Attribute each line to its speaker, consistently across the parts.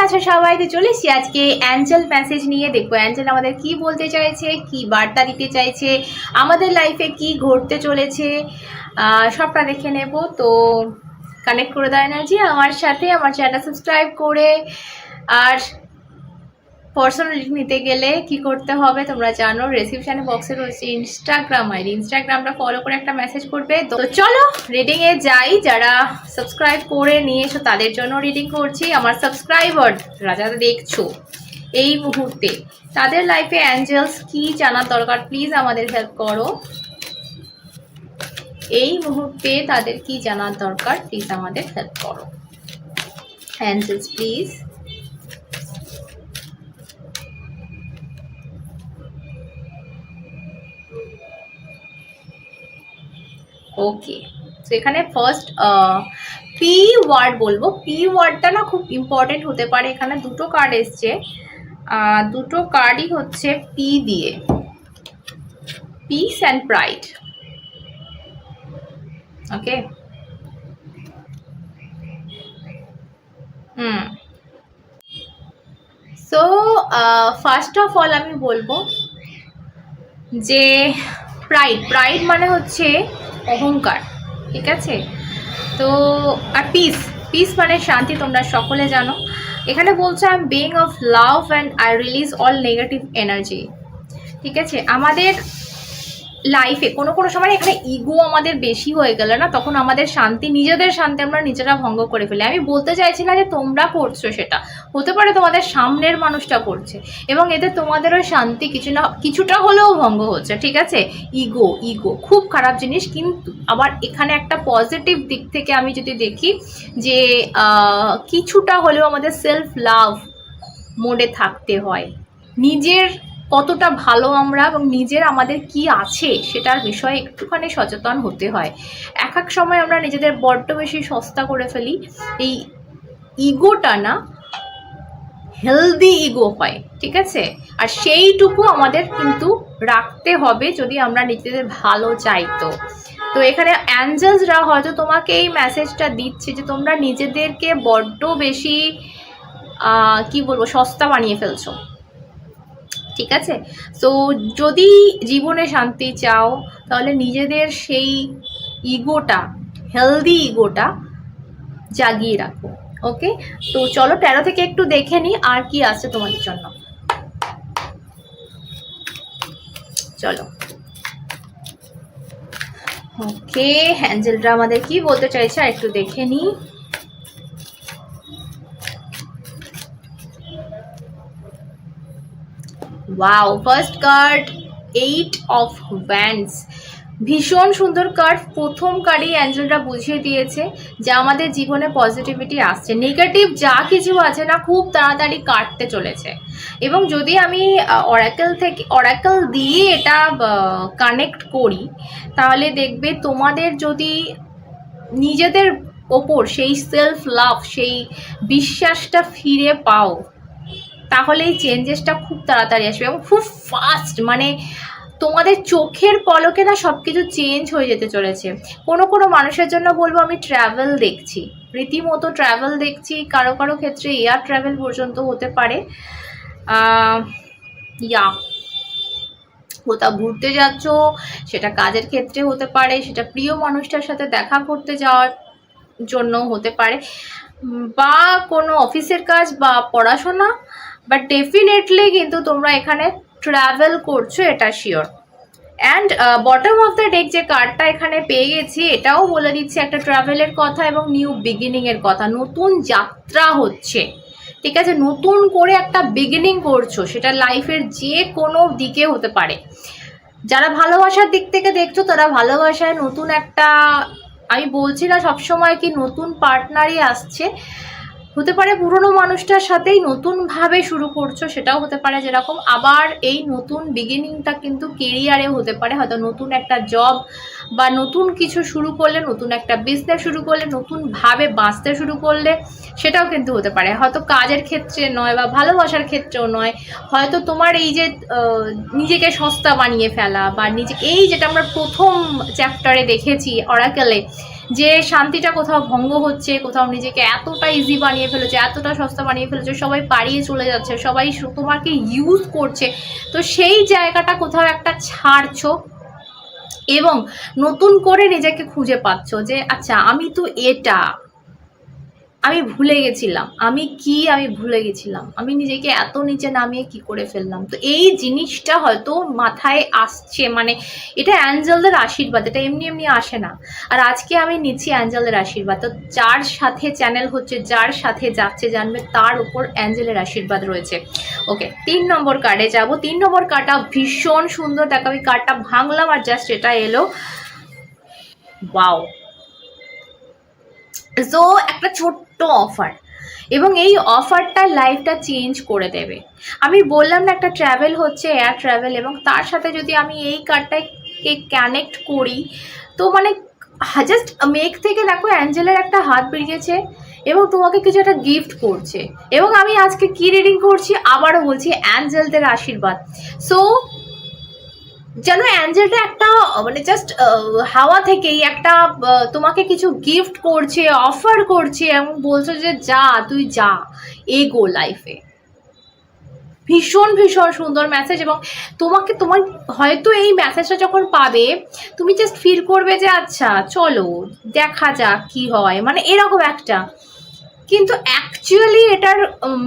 Speaker 1: আছো সবাই? তো চলে এসেছি আজকে অ্যাঞ্জেল মেসেজ নিয়ে। দেখবো অ্যাঞ্জেল আমাদের কি বলতে চাইছে, কি বার্তা দিতে চাইছে, আমাদের লাইফে কি ঘটতে চলেছে, সবটা দেখে নেব। তো কানেক্ট করে দাও এনার্জি আমার সাথে, আমার চ্যানেলটা সাবস্ক্রাইব করে। আর পার্সোনাল রিডিং নিতে গেলে কি করতে হবে তোমরা জানো, রেসিপশনে বক্সে রয়েছে ইনস্টাগ্রাম আইডি, ইনস্টাগ্রামটা ফলো করে একটা মেসেজ করবে। তো চলো রিডিংয়ে যাই। যারা সাবস্ক্রাইব করে নিয়েছো তাদের জন্য রিডিং করছি। আমার সাবস্ক্রাইবাররা যারা দেখছো এই মুহূর্তে, তাদের লাইফে অ্যাঞ্জেলস কি জানার দরকার, প্লিজ আমাদের হেল্প করো। এই মুহূর্তে তাদের কি জানার দরকার, প্লিজ আমাদের হেল্প করো অ্যাঞ্জেলস, প্লিজ। ওকে, তো এখানে ফার্স্ট পি ওয়ার্ড বলবো। পি ওয়ার্ডটা না খুব ইম্পর্টেন্ট হতে পারে। এখানে দুটো কার্ড এসছে, দুটো কার্ডই হচ্ছে পি দিয়ে, piece and pride. Okay, so first of all আমি বলবো যে প্রাইড মানে হচ্ছে অহংকার, ঠিক আছে? তো আর পিস মানে শান্তি, তোমরা সকলে জানো। এখানে বলছে I am being of love and I release all negative energy, ঠিক আছে? আমাদের লাইফে কোনো কোনো সময় এখানে ইগো আমাদের বেশি হয়ে গেলে না, তখন আমাদের শান্তি, নিজেদের শান্তি আমরা নিজেরা ভঙ্গ করে ফেলি। আমি বলতে চাইছি না যে তোমরা করছো, সেটা হতে পারে তোমাদের সামনের মানুষটা করছে এবং এতে তোমাদেরও শান্তি কিছুটা হলেও ভঙ্গ হচ্ছে, ঠিক আছে? ইগো খুব খারাপ জিনিস। কিন্তু আবার এখানে একটা পজিটিভ দিক থেকে আমি যদি দেখি যে কিছুটা হলেও আমাদের সেলফ লাভ মোডে থাকতে হয়। নিজের কতটা ভালো আমরা এবং নিজের আমাদের কি আছে সেটার বিষয়ে একটুখানি সচেতন হতে হয়। এক সময় আমরা নিজেদের বড্ড বেশি সস্তা করে ফেলি। এই ইগোটা না হেলদি ইগো হয়, ঠিক আছে? আর সেইটুকু আমাদের কিন্তু রাখতে হবে যদি আমরা নিজেদের ভালো চাই। তো এখানে অ্যাঞ্জেলসরা হয়তো তোমাকে এই মেসেজটা দিচ্ছে যে তোমরা নিজেদেরকে বড্ড বেশি কি বলবো, সস্তা বানিয়ে ফেলছো, ঠিক আছে? তো যদি জীবনে শান্তি চাও তাহলে নিজেদের সেই ইগোটা, হেলদি ইগোটা জাগিয়ে রাখো। ওকে, তো চলো ট্যারো থেকে একটু দেখে নিই আর কি আছে তোমাদের জন্য। চলো, ওকে, অ্যাঞ্জেলরা আমাদের কি বলতে চাইছে আর একটু দেখে নিই। Wow, first card 8 of wands, ভীষণ সুন্দর কার্ড। প্রথম কার্ডই অ্যাঞ্জেলরা বুঝিয়ে দিয়েছে যে আমাদের জীবনে পজিটিভিটি আসছে, নেগেটিভ যা কিছু আছে না খুব তাড়াতাড়ি কাটতে চলেছে। এবং যদি আমি অরাকেল দিয়ে এটা কানেক্ট করি তাহলে দেখবে তোমাদের যদি নিজেদের ওপর সেই সেলফ লাভ, সেই বিশ্বাসটা ফিরে পাও তাহলে এই চেঞ্জেসটা খুব তাড়াতাড়ি আসবে এবং খুব ফাস্ট। মানে তোমাদের চোখের পলকে না সব কিছু চেঞ্জ হয়ে যেতে চলেছে। কোনো কোনো মানুষের জন্য বলবো আমি ট্রাভেল দেখছি, রীতিমতো ট্রাভেল দেখছি। কারো কারো ক্ষেত্রে এয়ার ট্রাভেল পর্যন্ত হতে পারে। কোথাও ঘুরতে যাচ্ছ, সেটা কাজের ক্ষেত্রে হতে পারে, সেটা প্রিয় মানুষটার সাথে দেখা করতে যাওয়ার জন্য হতে পারে, বা কোনো অফিসের কাজ বা পড়াশোনা, বাট ডেফিনেটলি কিন্তু তোমরা এখানে ট্রাভেল করছো, এটা sure. And bottom of the deck যে কার্ডটা এখানে পেয়ে গেছি এটাও বলে দিচ্ছে একটা ট্রাভেলের কথা এবং নিউ বিগিনিংয়ের কথা। নতুন যাত্রা হচ্ছে, ঠিক আছে? নতুন করে একটা বিগিনিং করছো, সেটা লাইফের যে কোনো দিকে হতে পারে। যারা ভালোবাসার দিক থেকে দেখছো তারা ভালোবাসায় নতুন একটা, আমি বলছি না সবসময় কি নতুন পার্টনারই আসছে, হতে পারে পুরনো মানুষটার সাথেই নতুনভাবে শুরু করছো, সেটাও হতে পারে যেরকম। আবার এই নতুন বিগিনিংটা কিন্তু কেরিয়ারে হতে পারে, হয়তো নতুন একটা জব বা নতুন কিছু শুরু করলে, নতুন একটা বিজনেস শুরু করলে, নতুনভাবে বাঁচতে শুরু করলে, সেটাও কিন্তু হতে পারে। হয়তো কাজের ক্ষেত্রে নয় বা ভালোবাসার ক্ষেত্রেও নয়, হয়তো তোমার এই যে নিজেকে সস্তা বানিয়ে ফেলা বা নিজে, এই যেটা আমরা প্রথম চ্যাপ্টারে দেখেছি অরাকেলে, যে শান্তিটা কোথাও ভঙ্গ হচ্ছে, কোথাও নিজেকে এতটা ইজি বানিয়ে ফেলেছে, এতটা সস্তা বানিয়ে ফেলেছে, সবাই পাড়িয়ে চলে যাচ্ছে, সবাই তোমাকে ইউজ করছে, তো সেই জায়গাটা কোথাও একটা ছাড়ছো এবং নতুন করে নিজেকে খুঁজে পাচ্ছ যে আচ্ছা আমি তো এটা, আমি ভুলে গেছিলাম আমি কি, আমি ভুলে গেছিলাম আমি নিজেকে এত নিচে নামিয়ে কি করে ফেললাম। তো এই জিনিসটা হয়তো মাথায় আসছে, মানে এটা অ্যাঞ্জেলদের আশীর্বাদ, এটা এমনি এমনি আসে না। আর আজকে আমি নিচ্ছি অ্যাঞ্জেলদের আশীর্বাদ, তো যার সাথে চ্যানেল হচ্ছে, যার সাথে যাচ্ছে জানবে তার উপর অ্যাঞ্জেলের আশীর্বাদ রয়েছে। ওকে, 3 নম্বর কার্ডে যাব। 3 নম্বর কার্ডটা ভীষণ সুন্দর, দেখো আমি কার্ডটা ভাঙলাম আর জাস্ট এটা এলো, ওয়াও। সো একটা ছোট্ট অফার, এবং এই অফারটা লাইফটা চেঞ্জ করে দেবে। আমি বললাম না একটা ট্রাভেল হচ্ছে, এয়ার ট্রাভেল, এবং তার সাথে যদি আমি এই কার্ডটাকে কানেক্ট করি তো মানে জাস্ট মেঘ থেকে দেখো অ্যাঞ্জেলের একটা হাত বেরিয়েছে এবং তোমাকে কিছু একটা গিফট করছে। এবং আমি আজকে কি রিডিং করছি আবারও বলছি, অ্যাঞ্জেলদের আশীর্বাদ। সো যেন অ্যাঞ্জেলটা একটা মানে জাস্ট হাওয়া থেকেই একটা তোমাকে কিছু গিফট করছে, অফার করছে, এবং বলছো যে যা তুই যা, এগো লাইফে। ভীষণ ভীষণ সুন্দর মেসেজ। এবং তোমাকে তোমার হয়তো এই মেসেজটা যখন পাবে তুমি জাস্ট ফিল করবে যে আচ্ছা চলো দেখা যাক কি হয়, মানে এরকম একটা। কিন্তু অ্যাকচুয়ালি এটার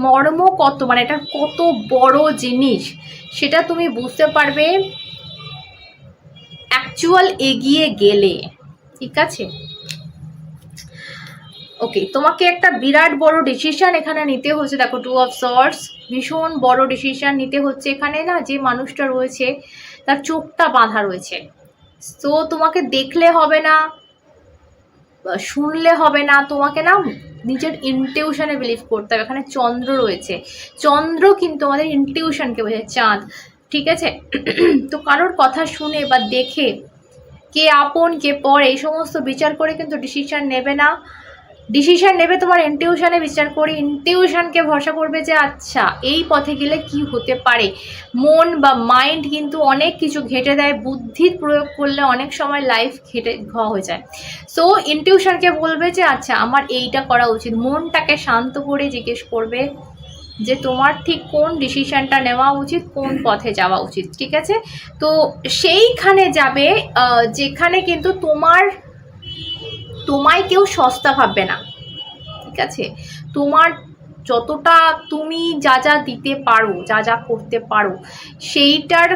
Speaker 1: মর্ম কত, মানে এটার কত বড় জিনিস সেটা তুমি বুঝতে পারবে অ্যাকচুয়াল এগিয়ে গেলে, ঠিক আছে? ওকে, তোমাকে একটা বিরাট বড় ডিসিশন এখানে নিতে হচ্ছে। দেখো 2 অফ সর্টস, ভীষণ বড় ডিসিশন নিতে হচ্ছে এখানে। না, যে মানুষটা রয়েছে তার চোখটা বাঁধা রয়েছে। তো তোমাকে দেখলে হবে না, শুনলে হবে না, তোমাকে না নিজের ইনটিউশনে বিলিভ করতে হবে। এখানে চন্দ্র রয়েছে, চন্দ্র কিন্তু আমাদের ইনটিউশনকে বোঝায়, চাঁদ, ঠিক আছে? তো কারোর কথা শুনে বা দেখে কে আপন কে পর এই সমস্ত বিচার করে কিন্তু ডিসিশন নেবে না। ডিসিশন নেবে তোমার ইনটিউশনে বিচার করে, ইনটিউশনকে ভরসা করবে যে আচ্ছা এই পথে গেলে কি হতে পারে। মন বা মাইন্ড কিন্তু অনেক কিছু ঘেঁটে দেয়, বুদ্ধির প্রয়োগ করলে অনেক সময় লাইফ ঘেটে হয়ে যায়। সো ইনটিউশনকে বলবে যে আচ্ছা আমার এইটা করা উচিত। মনটাকে শান্ত করে জিজ্ঞেস করবে যে তোমার ঠিক কোন ডিসিশনটা নেওয়া উচিত, কোন পথে যাওয়া উচিত, ঠিক আছে? তো সেইখানে যাবে যেখানে কিন্তু তোমায় কেউ সস্তা ভাববে না, ঠিক আছে? তোমার যতটা তুমি যা যা দিতে পারো, যা যা করতে পারো, সেইটার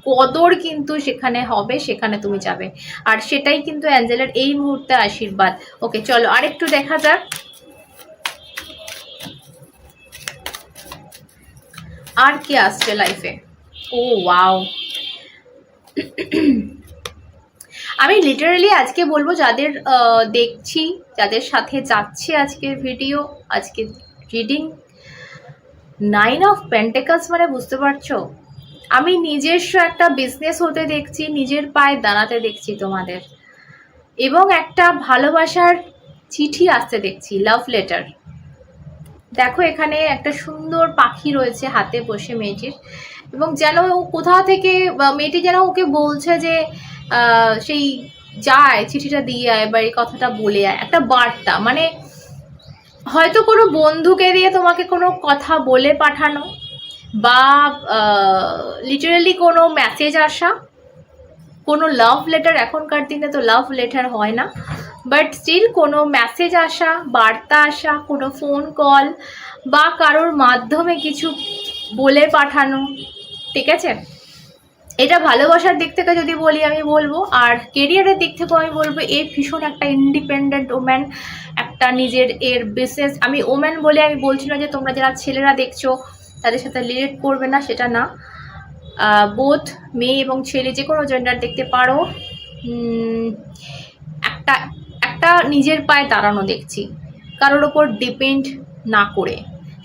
Speaker 1: কদর কিন্তু সেখানে হবে, সেখানে তুমি যাবে। আর সেটাই কিন্তু অ্যাঞ্জেলের এই মুহূর্তে আশীর্বাদ। ওকে, চলো আরেকটু দেখা যাক আর কি আসছে লাইফে। ও ওয়াও, আমি লিটারালি আজকে বলবো যাদের দেখছি, যাদের সাথে যাচ্ছে আজকের ভিডিও, আজকের রিডিং, 9 অফ পেন্টেকলস মানে বুঝতে পারছো, আমি নিজস্ব একটা বিজনেস হতে দেখছি, নিজের পায়ে দাঁড়াতে দেখছি তোমাদের, এবং একটা ভালোবাসার চিঠি আসতে দেখছি, লাভ লেটার। দেখো এখানে একটা সুন্দর পাখি রয়েছে হাতে বসে মেয়েটির, এবং যেন কোথাও থেকে মেয়েটি যেন ওকে বলছে যে সেই যায় চিঠিটা দিয়ে আয় বা এই কথাটা বলে আয়, একটা বার্তা, মানে হয়তো কোনো বন্ধুকে দিয়ে তোমাকে কোনো কথা বলে পাঠানো, বা লিটারালি কোনো মেসেজ আসা, কোনো লাভ লেটার। এখনকার দিনে তো লাভ লেটার হয় না, বাট স্টিল কোনো মেসেজ আসা, বার্তা আসা, কোনো ফোন কল বা কারোর মাধ্যমে কিছু বলে পাঠানো, ঠিক আছে? এটা ভালোবাসার দিক থেকে যদি বলি আমি বলবো। আর কেরিয়ারের দিক থেকেও আমি বলবো এ ভীষণ একটা ইন্ডিপেন্ডেন্ট ওম্যান, একটা নিজের এর বিজনেস। আমি ওম্যান বলে আমি বলছি না যে তোমরা যারা ছেলেরা দেখছো তাদের সাথে রিলেট করবে না, সেটা না। বোথ মেয়ে এবং ছেলে যে কোনো জেন্ডার দেখতে পারো। একটা একটা নিজের পায়ে দাঁড়ানো দেখছি, কারোর ওপর ডিপেন্ড না করে,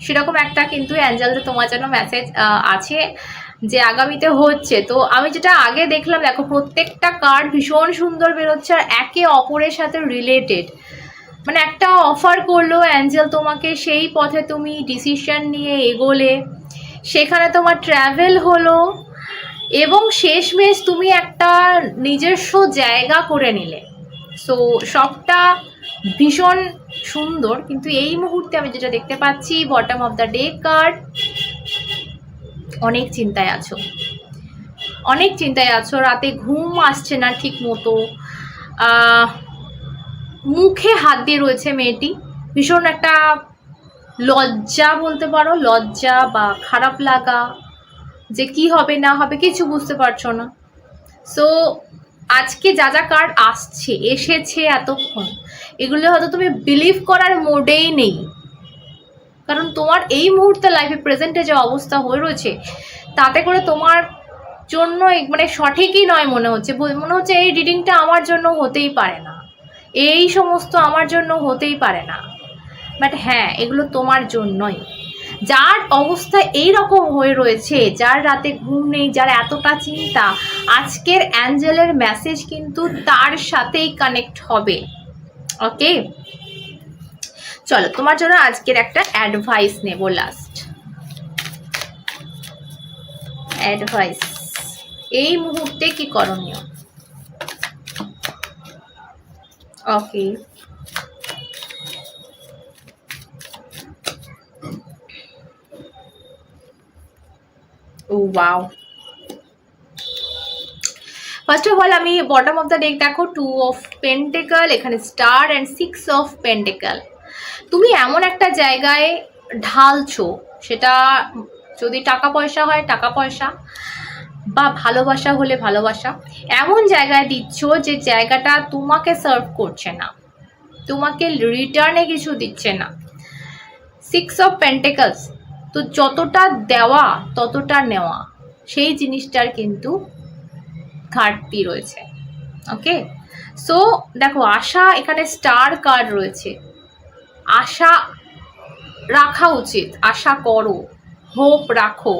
Speaker 1: সেরকম একটা কিন্তু অ্যাঞ্জেলদের তোমার জন্য মেসেজ আছে যে আগামীতে হচ্ছে। তো আমি যেটা আগে দেখলাম, দেখো প্রত্যেকটা কার্ড ভীষণ সুন্দর বেরোচ্ছে আর একে অপরের সাথে রিলেটেড। মানে একটা অফার করলো অ্যাঞ্জেল তোমাকে, সেই পথে তুমি ডিসিশন নিয়ে এগোলে, সেখানে তোমার ট্রাভেল হলো, এবং শেষমেশ তুমি একটা নিজস্ব জায়গা করে নিলে, সো সবটা ভীষণ সুন্দর, কিন্তু এই মুহূর্তে আমি যেটা দেখতে পাচ্ছি, bottom of the day card, অনেক চিন্তায় আছো, অনেক চিন্তায় আছো, রাতে ঘুম আসছে না ঠিক মতো, মুখে হাত দিয়ে রয়েছে মেয়েটি, ভীষণ একটা লজ্জা বলতে পারো, লজ্জা বা খারাপ লাগা যে কি হবে না হবে কিছু বুঝতে পারছো না। সো আজকে যা যা কার্ড আসছে এসেছে এতক্ষণ, এগুলো হয়তো তুমি বিলিভ করার মোডেই নেই, কারণ তোমার এই মুহূর্তে লাইফে প্রেজেন্টে যে অবস্থা হয়ে রয়েছে তাতে করে তোমার জন্য মানে সঠিকই নয় মনে হচ্ছে, মনে হচ্ছে এই রিডিংটা আমার জন্য হতেই পারে না, এই সমস্ত আমার জন্য হতেই পারে না। বাট হ্যাঁ, এগুলো তোমার জন্যই, যার অবস্থা এই রকম হয়ে রয়েছে, যার রাতে ঘুম নেই, যার এতটা চিন্তা, আজকের অ্যাঞ্জেলের মেসেজ কিন্তু তার সাথেই কানেক্ট হবে। ওকে, চলো তোমার জন্য আজকের একটা অ্যাডভাইস নেব, লাস্ট অ্যাডভাইস, এই মুহূর্তে কি করণীয়। ওকে, ও ওয়াও, ফার্স্ট অফ অল আমি বটম অফ দ্য ডেক দেখো, 2 অফ পেন্টেকল, এখানে স্টার অ্যান্ড 6 অফ পেন্টেকল। তুমি এমন একটা জায়গায় ঢালছো, সেটা যদি টাকা পয়সা হয় টাকা পয়সা, বা ভালোবাসা হলে ভালোবাসা, এমন জায়গায় দিচ্ছ যে জায়গাটা তোমাকে সার্ভ করছে না, তোমাকে রিটার্নে কিছু দিচ্ছে না। 6 অফ পেন্টেকলস, তো যতটা দেওয়া ততটা নেওয়া, সেই জিনিসটার কিন্তু ঘাটতি রয়েছে। ওকে, সো দেখো আশা, এখানে স্টার কার্ড রয়েছে, আশা রাখা উচিত, আশা করো, হোপ রাখো,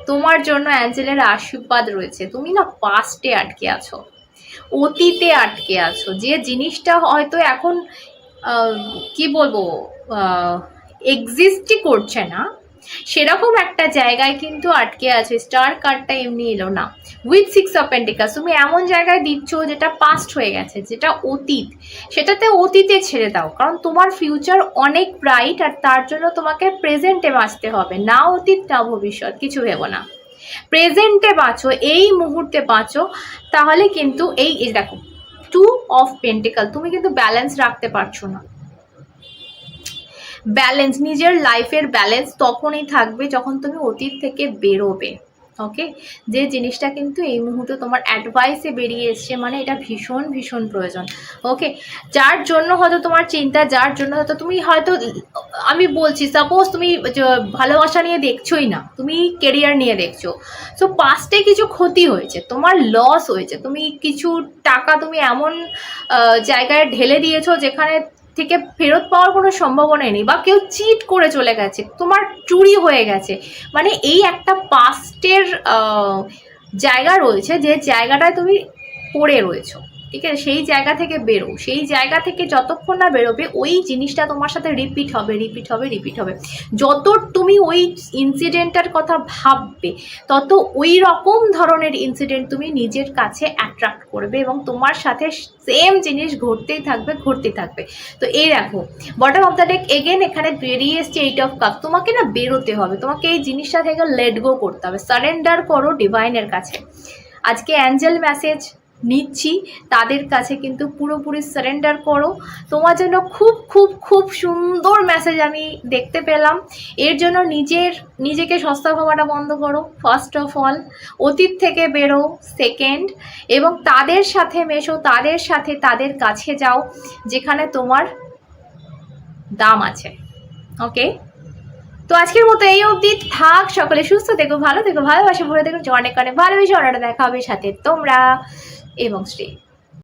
Speaker 1: তোমার জন্য অ্যাঞ্জেলের আশীর্বাদ রয়েছে। তুমি না পাস্টে আটকে আছো, অতীতে আটকে আছো, যে জিনিসটা হয়তো এখন কি বলবো এক্সিস্টই করছে না, সেরকম একটা জায়গায় কিন্তু আটকে আছে। স্টার কার্ডটা এমনি এলো না, উইথ 6 অফ পেন্টিকালস, তুমি এমন জায়গায় দিচ্ছ যেটা পাস্ট হয়ে গেছে, যেটা অতীত, সেটাতে অতীতে ছেড়ে দাও, কারণ তোমার ফিউচার অনেক ব্রাইট, আর তার জন্য তোমাকে প্রেজেন্টে বাঁচতে হবে, না অতীত না ভবিষ্যৎ, কিছু ভেবো না, প্রেজেন্টে বাঁচো, এই মুহূর্তে বাঁচো, তাহলে কিন্তু এই দেখো 2 অফ পেন্টিকাল, তুমি কিন্তু ব্যালেন্স রাখতে পারছো না। ব্যালেন্স, নিজের লাইফের ব্যালেন্স তখনই থাকবে যখন তুমি অতীত থেকে বেরোবে। ওকে, যে জিনিসটা কিন্তু এই মুহূর্তে তোমার অ্যাডভাইসে বেরিয়ে এসছে, মানে এটা ভীষণ ভীষণ প্রয়োজন। ওকে, যার জন্য হয়তো তোমার চিন্তা, যার জন্য হয়তো তুমি হয়তো, আমি বলছি সাপোজ তুমি ভালোবাসা নিয়ে দেখছোই না, তুমি কেরিয়ার নিয়ে দেখছো, সো পাস্টে কিছু ক্ষতি হয়েছে, তোমার লস হয়েছে, তুমি কিছু টাকা তুমি এমন জায়গায় ঢেলে দিয়েছো যেখানে থেকে ফেরত পাওয়ার কোনো সম্ভাবনাই নেই, বা কেউ চিট করে চলে গেছে, তোমার চুরি হয়ে গেছে, মানে এই একটা পাস্টের জায়গা রয়েছে, যে জায়গাটায় তুমি পড়ে রয়েছো। ঠিক আছে, সেই জায়গা থেকে বেরো, সেই জায়গা থেকে যতক্ষণ না বেরোবে ওই জিনিসটা তোমার সাথে রিপিট হবে, রিপিট হবে, রিপিট হবে। যত তুমি ওই ইনসিডেন্টটার কথা ভাববে, তত ওই রকম ধরনের ইনসিডেন্ট তুমি নিজের কাছে অ্যাট্রাক্ট করবে, এবং তোমার সাথে সেম জিনিস ঘটতেই থাকবে, ঘটতেই থাকবে। তো এই দেখো bottom of the deck again এখানে বেরিয়ে এসছে 8 অফ কাপ, তোমাকে না বেরোতে হবে, তোমাকে এই জিনিসটা থেকে লেট গো করতে হবে, সারেন্ডার করো ডিভাইনের কাছে। আজকে অ্যাঞ্জেল মেসেজ নিচ্ছি, তাদের কাছে কিন্তু পুরোপুরি সারেন্ডার করো, তোমার জন্য খুব খুব খুব সুন্দর মেসেজ আমি দেখতে পেলাম। এর জন্য নিজেকে সস্তা ভাবাটা বন্ধ করো, ফার্স্ট অফ অল অতীত থেকে বেরো, সেকেন্ড, এবং তাদের সাথে মেশো, তাদের সাথে তাদের কাছে যাও যেখানে তোমার দাম আছে। ওকে, তো আজকের মতো এই অবধি থাক, সকলে সুস্থ থেকো, ভালো থেকো, ভালোবাসা ভরে দেখো, অনেক অনেক ভালোবেসে অনেকটা দেখা হবে সাথে তোমরা, এবং শ্রী।